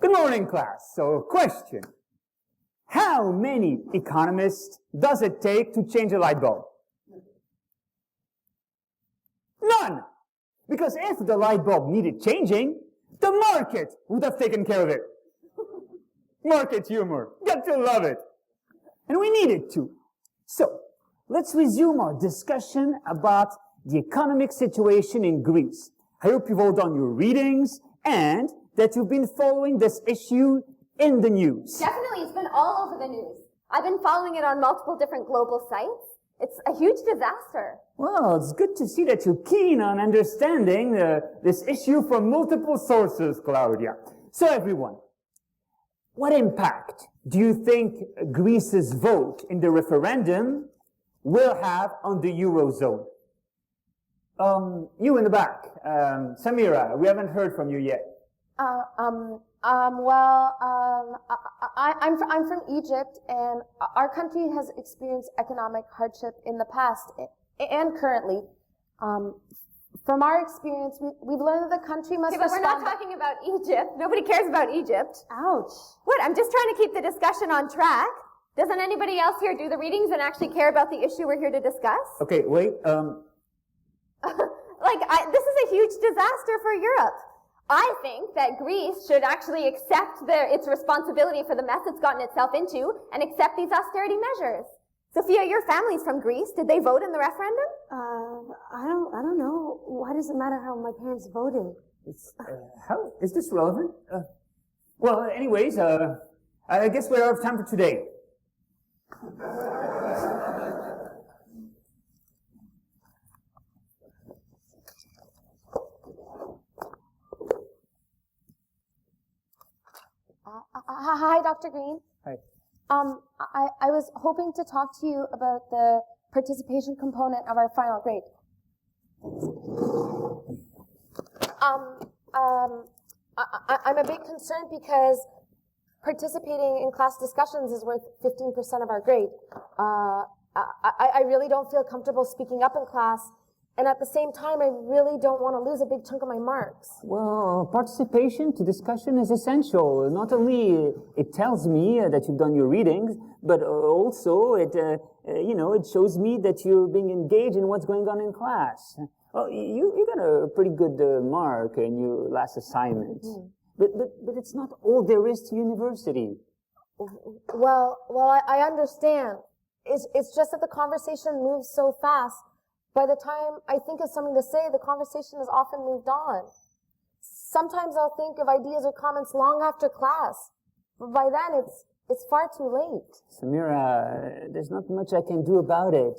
Good morning, class. So, question. How many economists does it take to change a light bulb? None. Because if the light bulb needed changing, the market would have taken care of it. Market humor. Got to love it. And we need it to. So, let's resume our discussion about the economic situation in Greece. I hope you've all done your readings and that you've been following this issue in the news. Definitely, it's been all over the news. I've been following it on multiple different global sites. It's a huge disaster. Well, it's good to see that you're keen on understanding this issue from multiple sources, Claudia. So everyone, what impact do you think Greece's vote in the referendum will have on the Eurozone? You in the back. Samira, we haven't heard from you yet. I'm from Egypt, and our country has experienced economic hardship in the past and currently. From our experience, we've learned that the country must Okay, but we're not respond. talking about Egypt. Nobody cares about Egypt. Ouch. What? I'm just trying to keep the discussion on track. Doesn't anybody else here do the readings and actually care about the issue we're here to discuss? Okay, wait. This is a huge disaster for Europe. I think that Greece should actually accept its responsibility for the mess it's gotten itself into and accept these austerity measures. Sophia, your family's from Greece. Did they vote in the referendum? I don't know. Why does it matter how my parents voted? How is this relevant? Well, anyways, I guess we're out of time for today. Hi, Dr. Green. Hi. I was hoping to talk to you about the participation component of our final grade. I'm a bit concerned because participating in class discussions is worth 15% of our grade. I really don't feel comfortable speaking up in class, and at the same time, I really don't want to lose a big chunk of my marks. Well, participation to discussion is essential. Not only it tells me that you've done your readings, but also it shows me that you're being engaged in what's going on in class. Well, you got a pretty good mark in your last assignment. But it's not all there is to university. Well, I understand. It's just that the conversation moves so fast. By the time I think of something to say, the conversation has often moved on. Sometimes I'll think of ideas or comments long after class, but by then it's far too late. Samira, there's not much I can do about it.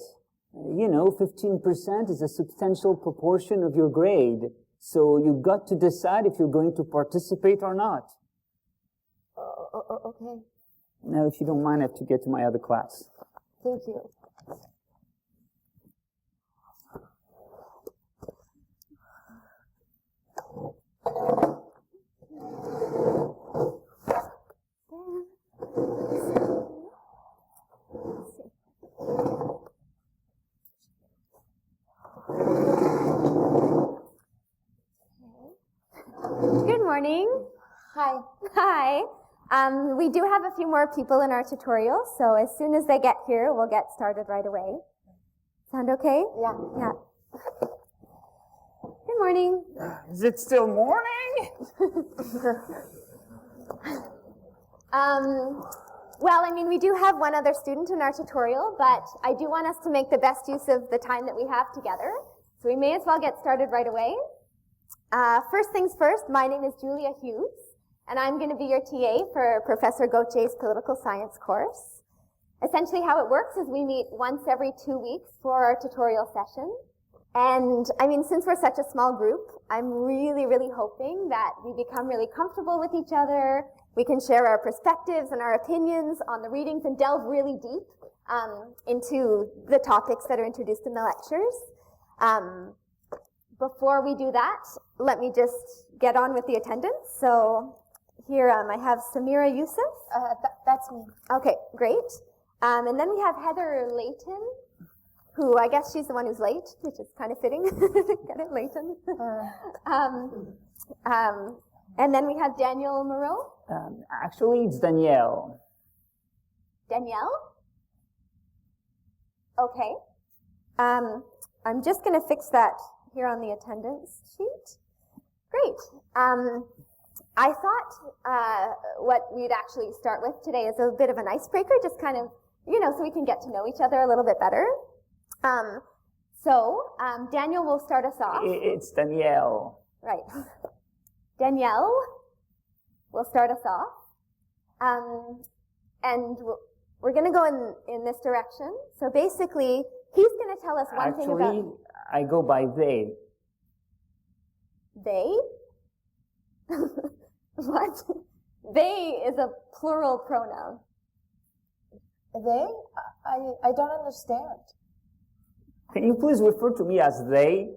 15% is a substantial proportion of your grade, so you've got to decide if you're going to participate or not. Okay. Now, if you don't mind, I have to get to my other class. Thank you. Good morning. Hi. Hi. We do have a few more people in our tutorial, so as soon as they get here, we'll get started right away. Sound okay? Yeah. Yeah. Good morning. Is it still morning? We do have one other student in our tutorial, but I do want us to make the best use of the time that we have together, so we may as well get started right away. First things first, my name is Julia Hughes, and I'm going to be your TA for Professor Gautier's political science course. Essentially how it works is we meet once every 2 weeks for our tutorial session. And since we're such a small group, I'm really, really hoping that we become really comfortable with each other. We can share our perspectives and our opinions on the readings and delve really deep into the topics that are introduced in the lectures. Before we do that, let me just get on with the attendance. So here I have Samira Youssef. That's me. Okay, great. And then we have Heather Layton, who I guess she's the one who's late, which is kind of fitting. Get it, Layton? And then we have Daniel Moreau. Actually, it's Danielle. Danielle? Okay. I'm just going to fix that here on the attendance sheet. Great. I thought what we'd actually start with today is a bit of an icebreaker, just kind of, so we can get to know each other a little bit better. Daniel will start us off. It's Danielle. Right. Danielle will start us off. And we're going to go in this direction. So basically, he's going to tell us one thing about... Actually, I go by they. They? What? They is a plural pronoun. They? I don't understand. Can you please refer to me as they?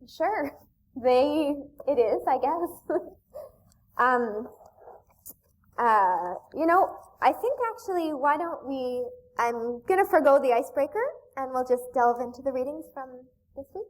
Sure. They, it is, I guess. I think actually, why don't we, I'm going to forgo the icebreaker, and we'll just delve into the readings from this week.